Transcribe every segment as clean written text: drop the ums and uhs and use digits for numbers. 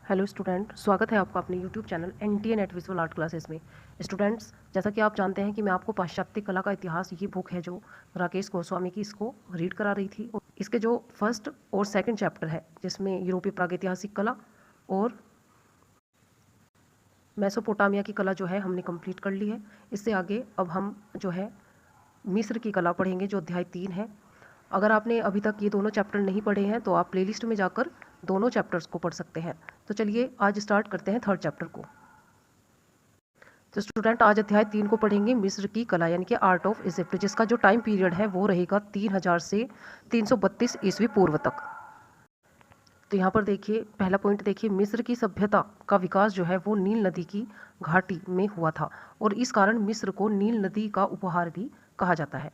Hello student, स्वागत है आपका अपने YouTube channel NTA net visual art classes में। स्टूडेंट्स, जैसा कि आप जानते हैं कि मैं आपको पाश्चात्य कला का इतिहास, ये बुक है जो राकेश गोस्वामी की, इसको रीड करा रही थी। और इसके जो फर्स्ट और सेकंड चैप्टर है, जिसमें यूरोपीय प्रागैतिहासिक कला और मेसोपोटामिया की कला जो है हमने कंप्लीट कर ली है। इससे आगे अब हम जो है मिस्र की कला पढ़ेंगे, जो अध्याय 3 है। अगर आपने अभी तक ये दोनों चैप्टर नहीं पढ़े हैं तो आप प्लेलिस्ट में जाकर दोनों चैप्टर्स को पढ़ सकते हैं। तो चलिए आज स्टार्ट करते हैं थर्ड चैप्टर को। तो स्टूडेंट, आज अध्याय 3 को पढ़ेंगे, मिस्र की कला यानी कि आर्ट ऑफ इजिप्ट, जिसका जो टाइम पीरियड है वो रहेगा 3000 से 332 ईस्वी पूर्व तक। तो यहाँ पर देखिए, पहला पॉइंट देखिए, मिस्र की सभ्यता का विकास जो है वो नील नदी की घाटी में हुआ था और इस कारण मिस्र को नील नदी का उपहार भी कहा जाता है।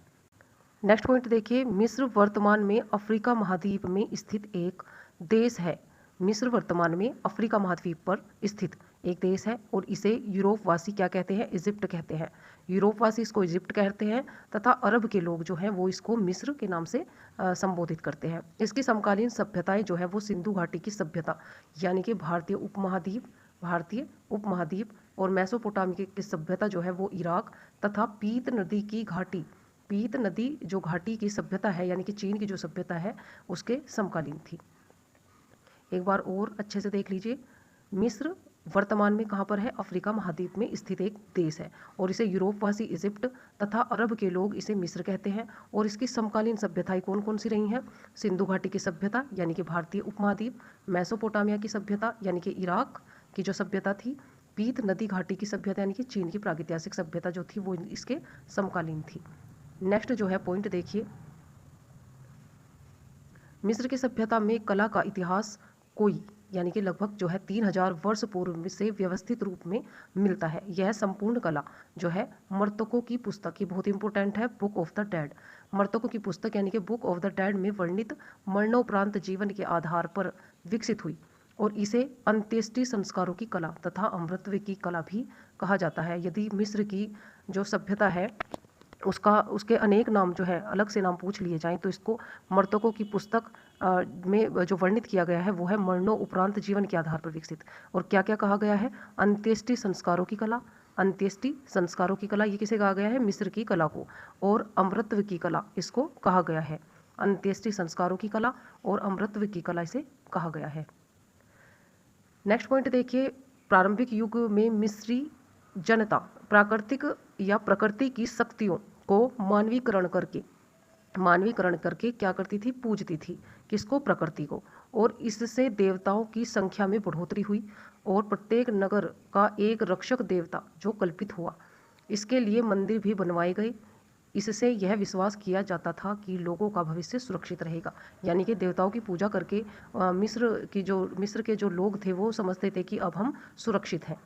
नेक्स्ट पॉइंट देखिए, मिस्र वर्तमान में अफ्रीका महाद्वीप में स्थित एक देश है। मिस्र वर्तमान में अफ्रीका महाद्वीप पर स्थित एक देश है और इसे यूरोपवासी क्या कहते हैं? इजिप्ट कहते हैं। यूरोपवासी इसको इजिप्ट कहते हैं तथा अरब के लोग जो हैं वो इसको मिस्र के नाम से संबोधित करते हैं। इसकी समकालीन सभ्यताएं जो है वो सिंधु घाटी की सभ्यता यानी कि भारतीय उपमहाद्वीप और मेसोपोटामिया की सभ्यता जो है वो इराक तथा पीत नदी जो घाटी की सभ्यता है यानी कि चीन की जो सभ्यता है उसके समकालीन थी। एक बार और अच्छे से देख लीजिए, मिस्र वर्तमान में कहाँ पर है? अफ्रीका महाद्वीप में स्थित एक देश है और इसे यूरोपवासी इजिप्ट तथा अरब के लोग इसे मिस्र कहते हैं। और इसकी समकालीन सभ्यताएं कौन कौन सी रही हैं? सिंधु घाटी की सभ्यता यानी कि भारतीय उपमहाद्वीप, मेसोपोटामिया की सभ्यता यानी कि इराक की जो सभ्यता थी, पीत नदी घाटी की सभ्यता यानी कि चीन की प्रागैतिहासिक सभ्यता जो थी वो इसके समकालीन थी। नेक्स्ट जो है पॉइंट देखिए, मिस्र की सभ्यता में कला का इतिहास कोई यानी कि लगभग जो है 3000 वर्ष पूर्व से व्यवस्थित रूप में मिलता है। यह संपूर्ण कला जो है मृतकों की पुस्तक, ये बहुत इंपॉर्टेंट है, बुक ऑफ द डेड, मृतकों की पुस्तक यानी कि बुक ऑफ द डेड में वर्णित मरणोपरांत जीवन के आधार पर विकसित हुई और इसे अंत्येष्टि संस्कारों की कला तथा अमृतत्व की कला भी कहा जाता है। यदि मिस्र की जो सभ्यता है उसके अनेक नाम जो है अलग से नाम पूछ लिए जाएं तो इसको मृतकों की पुस्तक में जो वर्णित किया गया है वो है मरणों उपरांत जीवन के आधार पर विकसित। और क्या क्या कहा गया है? अंत्येष्टि संस्कारों की कला, अंत्येष्टि संस्कारों की कला, ये किसे कहा गया है? मिस्र की कला को। और अमृतत्व की कला इसको कहा गया है। अंत्येष्टि संस्कारों की कला और अमृतत्व की कला इसे कहा गया है। नेक्स्ट पॉइंट देखिए, प्रारंभिक युग में मिस्री जनता प्राकृतिक या प्रकृति की शक्तियों को मानवीकरण करके क्या करती थी? पूजती थी। किसको? प्रकृति को। और इससे देवताओं की संख्या में बढ़ोतरी हुई और प्रत्येक नगर का एक रक्षक देवता जो कल्पित हुआ। इसके लिए मंदिर भी बनवाए गए। इससे यह विश्वास किया जाता था कि लोगों का भविष्य सुरक्षित रहेगा। यानी कि देवताओं की पूजा करके मिस्र के जो लोग थे वो समझते थे कि अब हम सुरक्षित हैं।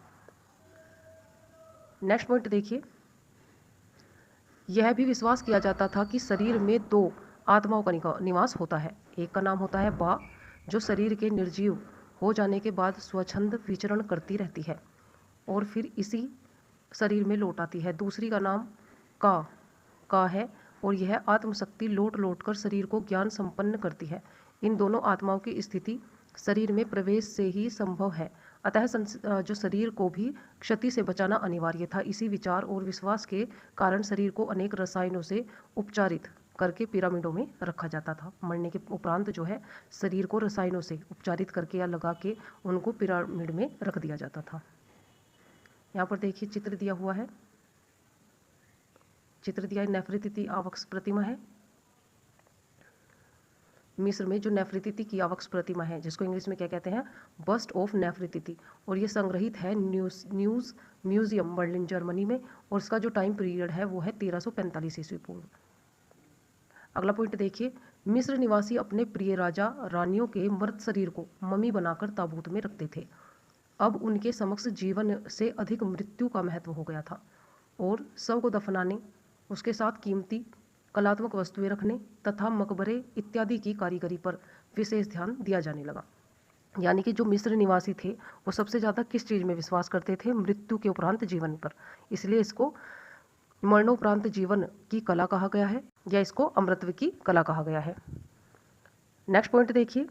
नेक्स्ट पॉइंट देखिए, यह भी विश्वास किया जाता था कि शरीर में 2 आत्माओं का निवास होता है। एक का नाम होता है बा, जो शरीर के निर्जीव हो जाने के बाद स्वच्छंद विचरण करती रहती है और फिर इसी शरीर में लौट आती है। दूसरी का नाम का है और यह आत्मशक्ति लौट लौट कर शरीर को ज्ञान संपन्न करती है। इन दोनों आत्माओं की स्थिति शरीर में प्रवेश से ही संभव है, अतः जो शरीर को भी क्षति से बचाना अनिवार्य था। इसी विचार और विश्वास के कारण शरीर को अनेक रसायनों से उपचारित करके पिरामिडों में रखा जाता था। मरने के उपरांत जो है शरीर को रसायनों से उपचारित करके या लगा के उनको पिरामिड में रख दिया जाता था। यहाँ पर देखिए चित्र दिया हुआ है, चित्र दिया नेफरितिति आवक्स प्रतिमा है। मिस्र में जो नेफरितिति की आवक्स प्रतिमा है, जिसको इंग्लिश में क्या कहते हैं? बस्ट ऑफ नेफरितिति, और ये संग्रहित है न्यूज़ म्यूजियम बर्लिन जर्मनी में और इसका जो टाइम पीरियड है वो है 1345 ईस्वी पूर्व। अगला पॉइंट देखिए, मिस्र निवासी अपने प्रिय राजा रानियों के मृत शरीर को मम्मी बनाकर ताबूत में रखते थे। अब उनके समक्ष जीवन से अधिक मृत्यु का महत्व हो गया था और शव को दफनाने, उसके साथ कीमती कलात्मक वस्तुएं रखने तथा मकबरे इत्यादि की कारीगरी पर विशेष ध्यान दिया जाने लगा। यानी कि जो मिस्र निवासी थे वो सबसे ज़्यादा किस चीज़ में विश्वास करते थे? मृत्यु के उपरांत जीवन पर। इसलिए इसको मरणोपरांत जीवन की कला कहा गया है या इसको अमृतत्व की कला कहा गया है। नेक्स्ट पॉइंट देखिए,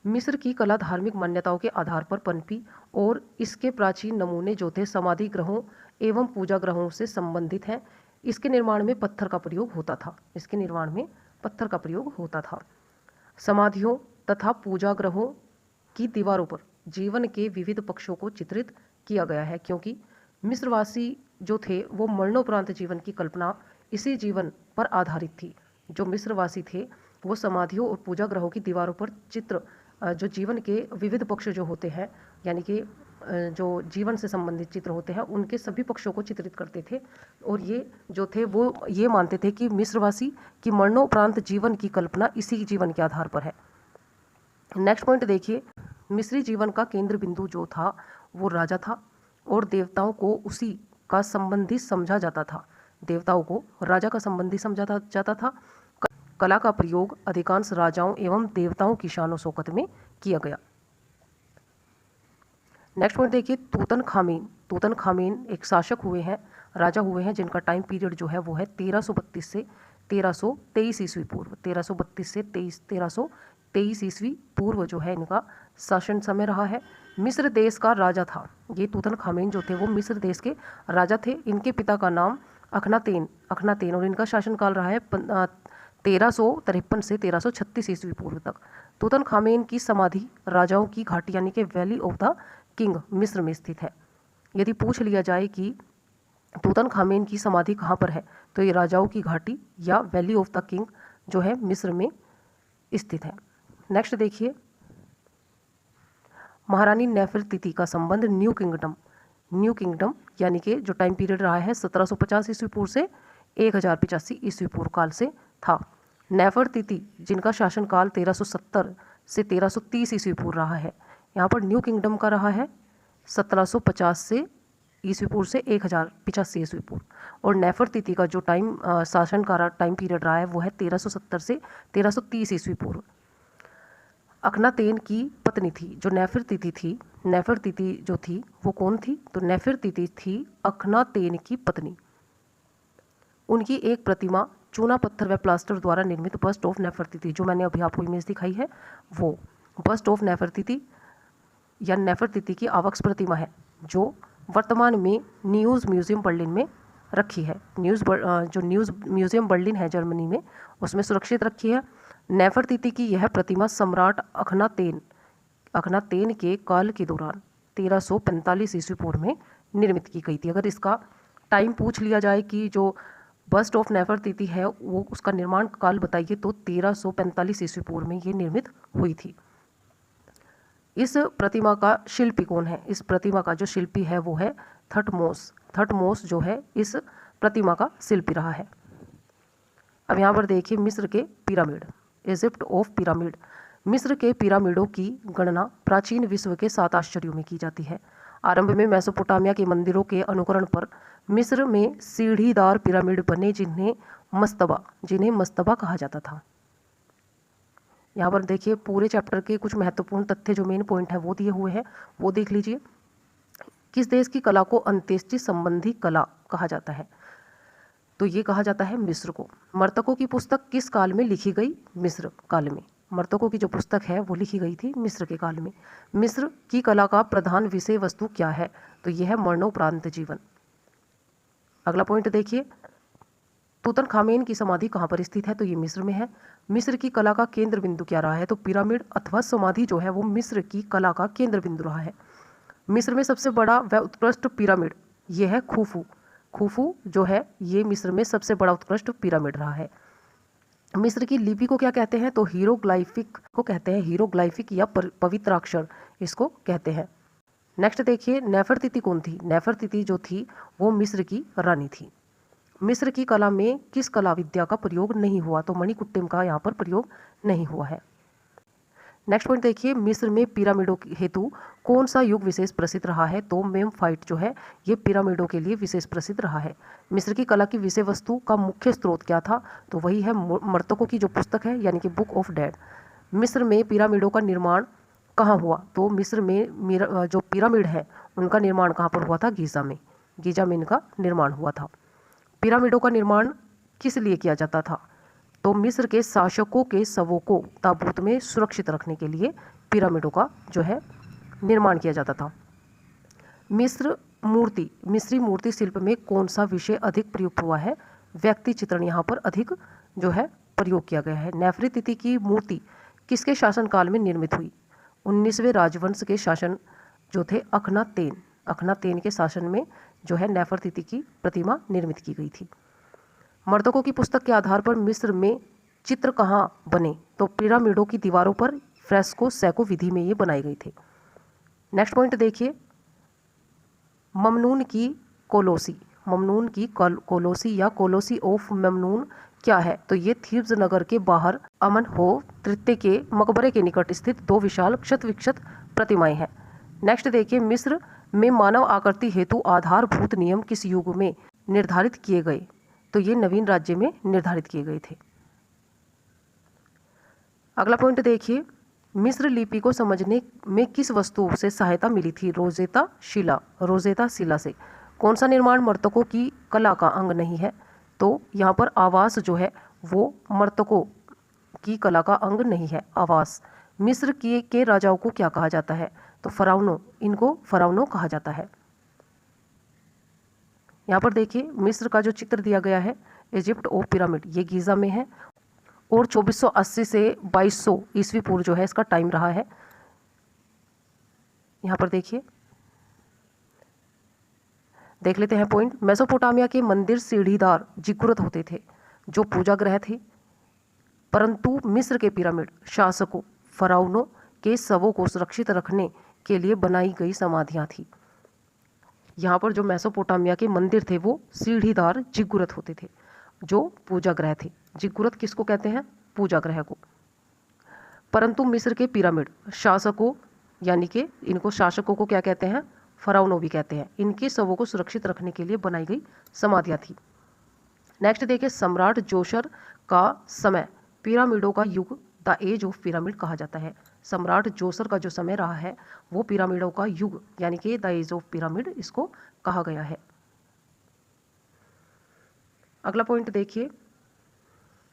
मिस्र की कला धार्मिक मान्यताओं के आधार पर पनपी और इसके प्राचीन नमूने जो थे समाधि ग्रहों एवं पूजा ग्रहों से संबंधित हैं। इसके निर्माण में पत्थर का प्रयोग होता था। इसके निर्माण में पत्थर का प्रयोग होता था। समाधियों तथा पूजा ग्रहों की दीवारों पर जीवन के विविध पक्षों को चित्रित किया गया है, क्योंकि मिस्रवासी जो थे वो मरणोपरांत जीवन की कल्पना इसी जीवन पर आधारित थी। जो मिस्रवासी थे वो समाधियों और पूजा ग्रहों की दीवारों पर चित्र जो जीवन के विविध पक्ष जो होते हैं, यानी कि जो जीवन से संबंधित चित्र होते हैं, उनके सभी पक्षों को चित्रित करते थे। और ये जो थे वो ये मानते थे कि मिस्रवासी की मरणोपरांत जीवन की कल्पना इसी जीवन के आधार पर है। नेक्स्ट पॉइंट देखिए, मिस्री जीवन का केंद्र बिंदु जो था वो राजा था और देवताओं को उसी का संबंधी समझा जाता था। देवताओं को राजा का संबंधी समझा जाता था। कला का प्रयोग अधिकांश राजाओं एवं देवताओं की शान शौकत में किया गया। नेक्स्ट पॉइंट देखिए, तूतनखामेन एक शासक हुए हैं, राजा हुए हैं, जिनका टाइम पीरियड जो है वो है 1332 से 1323 ईस्वी पूर्व। 1332 से 1323 ईस्वी पूर्व जो है इनका शासन समय रहा है। मिस्र देश का राजा था ये तूतनखामेन जो थे वो मिस्र देश के राजा थे। इनके पिता का नाम अखनातेन और इनका शासनकाल रहा है 1353 से 1336 ईस्वी पूर्व तक। तूतनखामेन की समाधि राजाओं की घाटी यानी कि वैली ऑफ द किंग मिस्र में स्थित है। यदि पूछ लिया जाए कि तूतनखामेन की समाधि कहाँ पर है, तो ये राजाओं की घाटी या वैली ऑफ द किंग जो है मिस्र में स्थित है। नेक्स्ट देखिए, महारानी नेफरतिति का संबंध न्यू किंगडम यानी कि जो टाइम पीरियड रहा है 1750 ईस्वी पूर्व से 1085 ईस्वी पूर्व काल से था। नेफरतिति जिनका शासनकाल 1370 से 1330 ईस्वी पूर्व रहा है। यहाँ पर न्यू किंगडम का रहा है 1750 से ईस्वी पूर्व से 1085 ईस्वी पूर्व। और नेफरतिति का जो शासन का टाइम पीरियड रहा है वो है 1370 से 1330 ईस्वी पूर्व। अखनातेन की पत्नी थी जो नेफरतिति थी। नेफरतिति जो थी वो कौन थी, तो नेफरतिति थी अखनातेन की पत्नी। उनकी एक प्रतिमा चूना पत्थर व प्लास्टर द्वारा निर्मित बस्ट ऑफ नेफरतिति, जो मैंने अभी आपको इमेज दिखाई है, वो बस्ट ऑफ नेफरतिति या नेफरतिति की आवक्स प्रतिमा है, जो वर्तमान में न्यूज़ म्यूजियम बर्लिन में रखी है। न्यूज़ म्यूजियम बर्लिन है जर्मनी में, उसमें सुरक्षित रखी है। नेफरतिति की यह प्रतिमा सम्राट अखनातेन के काल के दौरान 1345 ईस्वी पूर्व में निर्मित की गई थी। अगर इसका टाइम पूछ लिया जाए कि जो बस्ट ऑफ नेफरतिति है वो उसका निर्माण काल बताइए, तो 1345 ईस्वी पूर्व में ये निर्मित हुई थी। इस प्रतिमा का शिल्पी कौन है? इस प्रतिमा का जो शिल्पी है वो है थटमोस जो है इस प्रतिमा का शिल्पी रहा है। अब यहाँ पर देखिए, मिस्र के पिरामिड, इजिप्ट ऑफ पिरामिड। मिस्र के पिरामिडों की गणना प्राचीन विश्व के 7 आश्चर्यों में की जाती है। आरंभ में मेसोपोटामिया के मंदिरों के अनुकरण पर मिस्र में सीढ़ीदार पिरामिड बने, जिन्हें मस्तबा कहा जाता था। यहाँ पर देखिए, पूरे चैप्टर के कुछ महत्वपूर्ण तथ्य जो मेन पॉइंट है वो दिए हुए हैं, वो देख लीजिए। किस देश की कला को अंत्येष्टि संबंधी कला कहा जाता है? तो ये कहा जाता है मिस्र को। मर्तकों की पुस्तक किस काल में लिखी गई? मिस्र काल में। मर्तकों की जो पुस्तक है वो लिखी गई थी मिस्र के काल में। मिस्र की कला का प्रधान विषय वस्तु क्या है? तो यह है मरणोपरांत जीवन। अगला पॉइंट देखिए, तूतनखामेन की समाधि कहाँ पर स्थित है? तो ये मिस्र में है। मिस्र की कला का केंद्र बिंदु क्या रहा है? तो पिरामिड अथवा समाधि जो है वो मिस्र की कला का केंद्र बिंदु रहा है। मिस्र में सबसे बड़ा व उत्कृष्ट पिरामिड ये है खुफू जो है ये मिस्र में सबसे बड़ा उत्कृष्ट पिरामिड रहा है। मिस्र की लिपि को क्या कहते हैं? तो हीरोग्लाइफिक को कहते हैं। हीरोग्लाइफिक या पवित्राक्षर इसको कहते हैं। नेक्स्ट देखिए, नेफरतिति कौन थी? नेफरतिति जो थी वो मिस्र की रानी थी। मिस्र की कला में किस कला विद्या का प्रयोग नहीं हुआ? तो मणिकुट्टिम का यहाँ पर प्रयोग नहीं हुआ है। नेक्स्ट पॉइंट देखिए, मिस्र में पिरामिडों हेतु कौन सा युग विशेष प्रसिद्ध रहा है? तो मेम्फाइट जो है ये पिरामिडों के लिए विशेष प्रसिद्ध रहा है। मिस्र की कला की विषय वस्तु का मुख्य स्रोत क्या था? तो वही है मर्तकों की जो पुस्तक है यानी कि बुक ऑफ डेड। मिस्र में पिरामिडों का निर्माण कहाँ हुआ? तो मिस्र में जो पिरामिड है उनका निर्माण कहाँ पर हुआ था? गीज़ा में इनका निर्माण हुआ था। पिरामिडों का निर्माण किस लिए किया जाता था? तो मिस्र के शासकों के शवों को ताबूत में सुरक्षित रखने के लिए पिरामिडों का जो है निर्माण किया जाता था। मिस्री मूर्ति शिल्प में कौन सा विषय अधिक प्रयुक्त हुआ है? व्यक्ति चित्रण यहाँ पर अधिक जो है प्रयोग किया गया है। नेफरतिति की मूर्ति किसके शासनकाल में निर्मित हुई? 19वें राजवंश के शासन जो थे अखनातेन के शासन में जो है नेफरतिति की प्रतिमा निर्मित की गई थी। मर्दकों की पुस्तक के आधार पर मिस्र में चित्र कहाँ बने? तो पिरामिडों की दीवारों पर फ्रेस्को सैको विधि में ये बनाए गए थे। नेक्स्ट पॉइंट देखिए, ममनून की कोलोसी या कोलोसी ऑफ ममनून क्या है? तो ये थीब्स नगर के बाहर अमन हो तृतीय के मकबरे के निकट स्थित 2 विशाल क्षत विक्षत प्रतिमाएं हैं। नेक्स्ट देखिए, मिस्र में मानव आकृति हेतु आधारभूत नियम किस युग में निर्धारित किए गए? तो ये नवीन राज्य में निर्धारित किए गए थे। अगला पॉइंट देखिए, मिस्र लिपि को समझने में किस वस्तु से सहायता मिली थी? रोजेता शिला से। कौन सा निर्माण मर्तकों की कला का अंग नहीं है? तो यहाँ पर आवास जो है वो मर्तकों की कला का अंग नहीं है। आवास। मिस्र के राजाओं को क्या कहा जाता है? तो फराउनो, इनको फराउनो कहा जाता है। यहाँ पर देखिए, मिस्र का जो चित्र दिया गया है इजिप्ट ऑफ पिरामिड, ये गीज़ा में है और 2480 से 2200 ईस्वी पूर्व जो है इसका टाइम रहा है। यहाँ पर देखिए, देख लेते हैं पॉइंट। मेसोपोटामिया के मंदिर सीढ़ीदार जिगुरत होते थे जो पूजा ग्रह थे, परंतु मिस्र के पिरामिड शासकों फराउनों के शवों को सुरक्षित रखने के लिए बनाई गई समाधियां थी। यहाँ पर जो मेसोपोटामिया के मंदिर थे वो सीढ़ीदार जिगुरत होते थे जो पूजा ग्रह थे। जिगुरत किसको कहते हैं? पूजा ग्रह को। परंतु मिस्र के पिरामिड शासकों, यानी कि इनको शासकों को क्या कहते हैं? फराउनों भी कहते हैं। इनके शवों को सुरक्षित रखने के लिए बनाई गई समाधियां थी। नेक्स्ट देखिए, सम्राट जोसर का समय पिरामिडों का युग द एज ऑफ पिरामिड कहा जाता है। सम्राट जोसर का जो समय रहा है वो पिरामिडों का युग यानी कि द एज ऑफ पिरामिड इसको कहा गया है। अगला पॉइंट देखिए,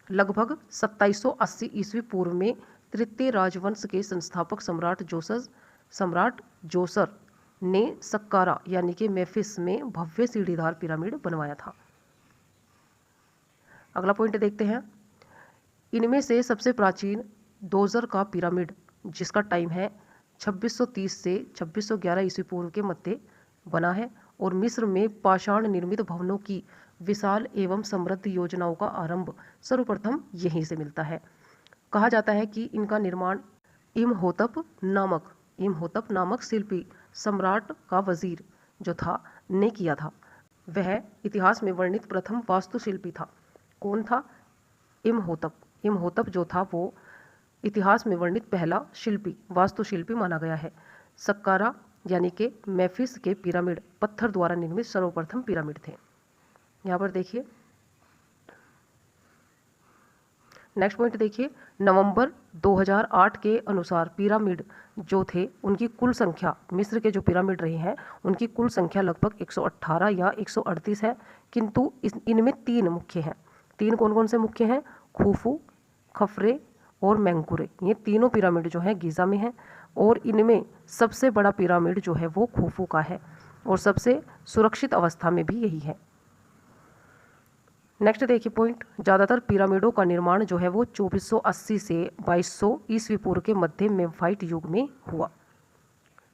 लगभग 2780 ईस्वी पूर्व में तृतीय राजवंश के संस्थापक सम्राट जोसर ने सक्कारा यानी कि मेफिस में भव्य सीढ़ीदार पिरामिड बनवाया था। अगला पॉइंट देखते हैं, इनमें से सबसे प्राचीन दोजर का पिरामिड जिसका टाइम है 2630 से 2611 ईस्वी पूर्व के मध्य बना है और मिस्र में पाषाण निर्मित भवनों की विशाल एवं समृद्ध योजनाओं का आरंभ सर्वप्रथम यहीं से मिलता है। कहा जाता है कि इनका निर्माण इमहोतप नामक शिल्पी सम्राट का वजीर जो था ने किया था। वह इतिहास में वर्णित प्रथम वास्तुशिल्पी था। कौन था? इमहोतप जो था वो इतिहास में वर्णित पहला वास्तुशिल्पी माना गया है। सक्कारा यानी कि मेफिस के पिरामिड पत्थर द्वारा निर्मित सर्वप्रथम पिरामिड थे। यहाँ पर देखिए, नेक्स्ट पॉइंट देखिए, नवंबर 2008 के अनुसार पिरामिड जो थे उनकी कुल संख्या, मिस्र के जो पिरामिड रहे हैं उनकी कुल संख्या लगभग 118 या 138 है, किंतु इनमें 3 मुख्य हैं। 3 कौन कौन से मुख्य हैं? खूफू, खफरे और मेंकुरे। ये तीनों पिरामिड जो है गीज़ा में हैं और इनमें सबसे बड़ा पिरामिड जो है वो खूफू का है और सबसे सुरक्षित अवस्था में भी यही है। नेक्स्ट देखिए पॉइंट, ज़्यादातर पिरामिडों का निर्माण जो है वो 2480 से 2200 ईस्वी पूर्व के मध्य मेम्फाइट युग में हुआ।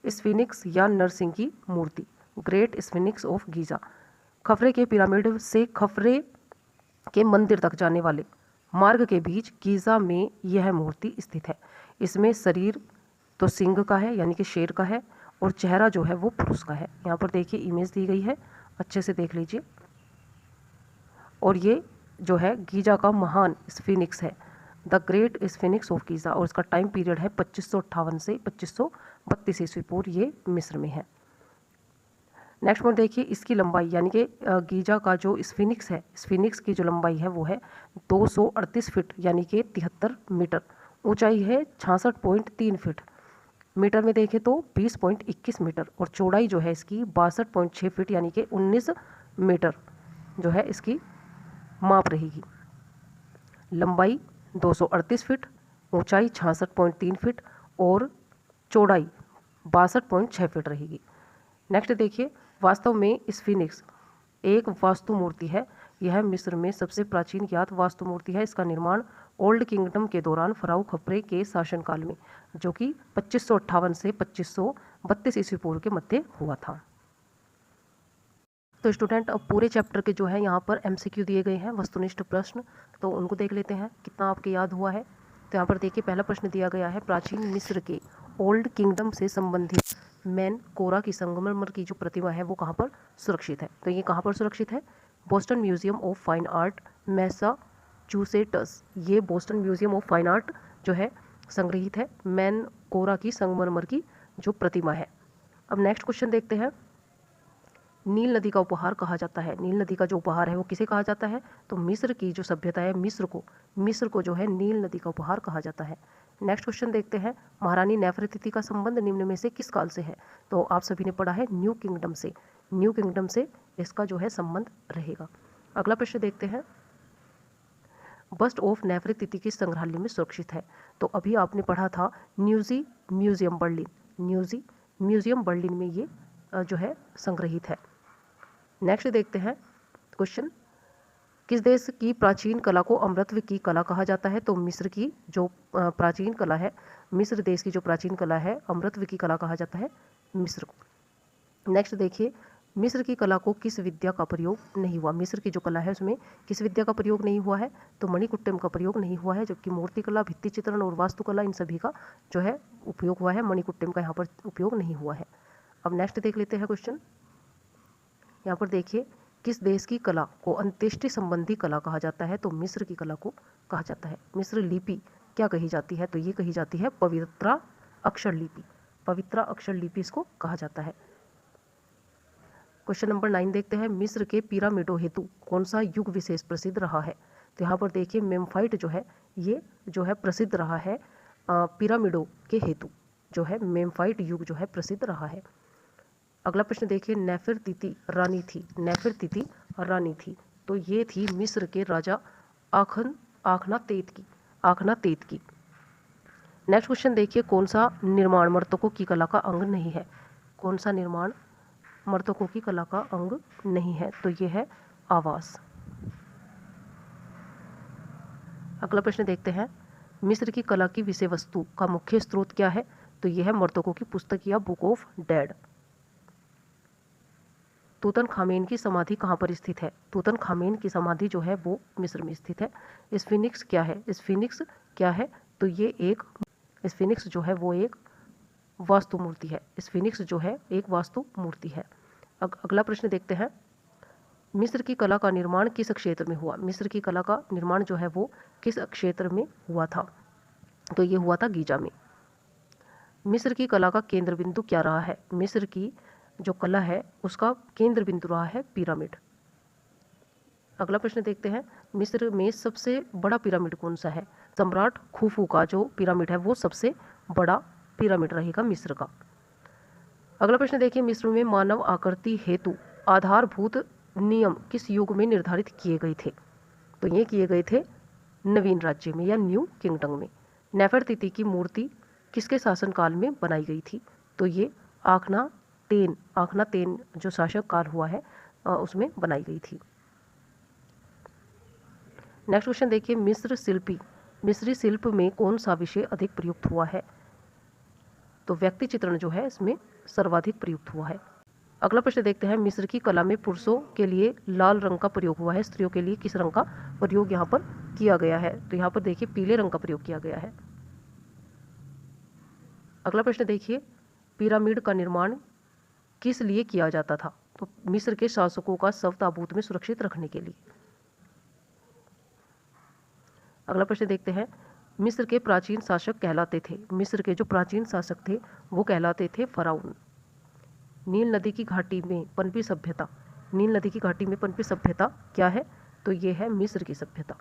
स्फिनिक्स या नरसिंह की मूर्ति, ग्रेट स्फिनिक्स ऑफ गीज़ा। खफरे के पिरामिड से खफरे के मंदिर तक जाने वाले मार्ग के बीच गीज़ा में यह मूर्ति स्थित है। इसमें शरीर तो सिंह का है यानी कि शेर का है और चेहरा जो है वो पुरुष का है। यहाँ पर देखिए इमेज दी गई है, अच्छे से देख लीजिए। और ये जो है गीज़ा का महान स्फिनिक्स है, द ग्रेट स्फिनिक्स ऑफ गीज़ा, और इसका टाइम पीरियड है 2558 से 2532 ईस्वी पूर्व, ये मिस्र में है। नेक्स्ट पॉइंट देखिए, इसकी लंबाई यानी कि गीज़ा का जो स्फिनिक्स है, स्फिनिक्स की जो लंबाई है वो है 238 फीट यानी कि 73 मीटर। ऊंचाई है 66.3 फीट, मीटर में देखें तो 20.21 मीटर और चौड़ाई जो है इसकी 62.6 फीट यानी कि 19 मीटर जो है इसकी माप रहेगी। लंबाई 238 फीट, ऊंचाई 66.3 फीट और चौड़ाई 62.6 फीट रहेगी। नेक्स्ट देखिए, वास्तव में स्फिनिक्स एक वास्तु मूर्ति है। यह मिस्र में सबसे प्राचीन ज्ञात वास्तु मूर्ति है। इसका निर्माण ओल्ड किंगडम के दौरान फराउ खपरे के शासनकाल में, जो कि 2558 से 2532 ईस्वी पूर्व के मध्य हुआ था। तो स्टूडेंट, अब पूरे चैप्टर के जो है यहाँ पर MCQ दिए गए हैं, वस्तुनिष्ठ प्रश्न, तो उनको देख लेते हैं कितना आपके याद हुआ है। तो यहाँ पर देखिए, पहला प्रश्न दिया गया है, प्राचीन मिस्र के ओल्ड किंगडम से संबंधित मेनकोरा की संगमरमर की जो प्रतिमा है वो कहाँ पर सुरक्षित है। तो ये कहाँ पर सुरक्षित है? Boston museum of fine art, Massachusetts. ये Boston museum of fine art जो है संग्रहित है मेनकोरा की संगमरमर की जो प्रतिमा है। अब नेक्स्ट क्वेश्चन देखते हैं, नील नदी का उपहार कहा जाता है। नील नदी का जो उपहार है वो किसे कहा जाता है? तो मिस्र की जो सभ्यता है, मिस्र को जो है नील नदी का उपहार कहा जाता है। नेक्स्ट क्वेश्चन देखते हैं, महारानी नेफरतिति का संबंध निम्न में से किस काल से है? तो आप सभी ने पढ़ा है न्यू किंगडम से। न्यू किंगडम से इसका जो है संबंध रहेगा। अगला प्रश्न देखते हैं, बस्ट ऑफ नेफरतिति किस संग्रहालय में सुरक्षित है? तो अभी आपने पढ़ा था न्यूजी म्यूजियम बर्लिन में ये जो है संग्रहित है। नेक्स्ट देखते हैं क्वेश्चन, किस देश की प्राचीन कला को अमृतत्व की कला कहा जाता है? तो मिस्र की जो प्राचीन कला है, मिस्र देश की जो प्राचीन कला है, अमृतत्व की कला कहा जाता है मिस्र को। नेक्स्ट देखिए, मिस्र की कला को किस विद्या का प्रयोग नहीं हुआ? मिस्र की जो कला है उसमें किस विद्या का प्रयोग नहीं हुआ है? तो मणिकुट्टम का प्रयोग नहीं हुआ है, जबकि मूर्तिकला, भित्ति चित्रण और वास्तुकला इन सभी का जो है उपयोग हुआ है। मणिकुट्टम का यहाँ पर उपयोग नहीं हुआ है। अब नेक्स्ट देख लेते हैं क्वेश्चन, यहाँ पर देखिए, किस देश की कला को अंत्येष्टि संबंधी कला कहा जाता है? तो मिस्र की कला को कहा जाता है। मिस्र लिपि क्या कही जाती है? तो ये कही जाती है पवित्रा अक्षर लिपि। पवित्रा अक्षर लिपि इसको कहा जाता है। क्वेश्चन नंबर 9 देखते हैं, मिस्र के पिरामिडों हेतु कौन सा युग विशेष प्रसिद्ध रहा है? तो यहाँ पर देखिए, मेम्फाइट जो है ये जो है प्रसिद्ध रहा है पिरामिडों के हेतु, जो है मेम्फाइट युग जो है प्रसिद्ध रहा है। अगला प्रश्न देखिए, नेफरतिति रानी थी। तो ये थी मिस्र के राजा आखनातेत की। नेक्स्ट क्वेश्चन देखिए, कौन सा निर्माण मर्तकों की कला का अंग नहीं है? कौन सा निर्माण मर्तकों की कला का अंग नहीं है? तो ये है आवास। अगला प्रश्न देखते हैं, मिस्र की कला की विषय वस्तु का मुख्य स्रोत क्या है? तो यह है मर्तकों की पुस्तक या बुक ऑफ डेड। तूतनखामेन की समाधि कहाँ पर स्थित है? तूतनखामेन की समाधि जो है वो मिस्र में स्थित है। स्फिनिक्स क्या है? तो ये एक स्फिनिक्स जो है वो एक वास्तु मूर्ति है। स्फिनिक्स जो है एक वास्तु मूर्ति है। अगला प्रश्न देखते हैं, मिस्र की कला का निर्माण किस क्षेत्र में हुआ? मिस्र की कला का निर्माण जो है वो किस क्षेत्र में हुआ था? तो ये हुआ था गीजा में। मिस्र की कला का केंद्र बिंदु क्या रहा है? मिस्र की जो कला है उसका केंद्र बिंदु रहा है पिरामिड। अगला प्रश्न देखते हैं, मिस्र में सबसे बड़ा पिरामिड कौन सा है? सम्राट खुफू का जो पिरामिड है वो सबसे बड़ा पिरामिड रहेगा मिस्र का। अगला प्रश्न देखिए, मिस्र में मानव आकृति हेतु आधारभूत नियम किस युग में निर्धारित किए गए थे? तो ये किए गए थे नवीन राज्य में या न्यू किंगडम में। नेफरतिति की मूर्ति किसके शासनकाल में बनाई गई थी? तो ये आखनातेन जो शासक काल हुआ है उसमें बनाई गई थी। नेक्स्ट क्वेश्चन देखिए, मिस्री शिल्प में कौन सा विषय अधिक प्रयुक्त हुआ है? तो व्यक्ति चित्रण जो है इसमें सर्वाधिक प्रयुक्त हुआ है। अगला प्रश्न देखते हैं, मिस्र की कला में पुरुषों के लिए लाल रंग का प्रयोग हुआ है, स्त्रियों के लिए किस रंग का प्रयोग यहाँ पर किया गया है? तो यहाँ पर देखिए पीले रंग का प्रयोग किया गया है। अगला प्रश्न देखिए, पिरामिड का निर्माण किस लिए किया जाता था? तो मिस्र के शासकों का शव ताबूत में सुरक्षित रखने के लिए। अगला प्रश्न देखते हैं, मिस्र के प्राचीन शासक कहलाते थे, मिस्र के जो प्राचीन शासक थे वो कहलाते थे फराउन। नील नदी की घाटी में पनपी सभ्यता क्या है? तो ये है मिस्र की सभ्यता।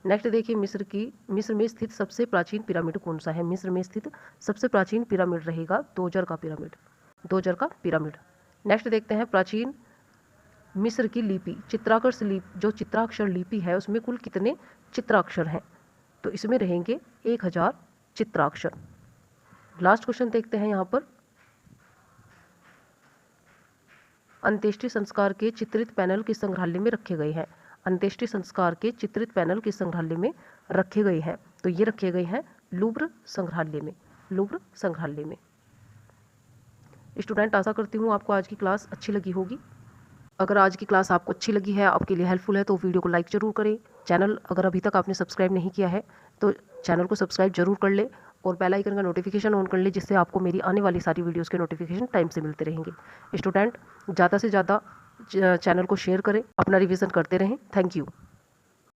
नेक्स्ट देखिए, मिस्र में स्थित सबसे प्राचीन पिरामिड कौन सा है? मिस्र में स्थित सबसे प्राचीन पिरामिड रहेगा दोजर का पिरामिड। नेक्स्ट देखते हैं, प्राचीन मिस्र की लिपि, चित्राक्षर लिपि, जो चित्राक्षर लिपि है उसमें कुल कितने चित्राक्षर हैं? तो इसमें रहेंगे 1000 चित्राक्षर। लास्ट क्वेश्चन देखते हैं यहाँ पर। अंत्येष्टि संस्कार के चित्रित पैनल किस संग्रहालय में रखे गए हैं? अंत्येष्टि संस्कार के चित्रित पैनल किस संग्रहालय में रखे गए हैं? तो ये रखे गए हैं लूव्र संग्रहालय में, लूव्र संग्रहालय में। स्टूडेंट, आशा करती हूँ आपको आज की क्लास अच्छी लगी होगी। अगर आज की क्लास आपको अच्छी लगी है, आपके लिए हेल्पफुल है, तो वीडियो को लाइक ज़रूर करें। चैनल अगर अभी तक आपने सब्सक्राइब नहीं किया है तो चैनल को सब्सक्राइब जरूर कर ले और बेल आइकन का नोटिफिकेशन ऑन कर ले, जिससे आपको मेरी आने वाली सारी वीडियोस के नोटिफिकेशन टाइम से मिलते रहेंगे। स्टूडेंट, ज़्यादा से ज़्यादा चैनल को शेयर करें, अपना रिवीजन करते रहें। Thank you.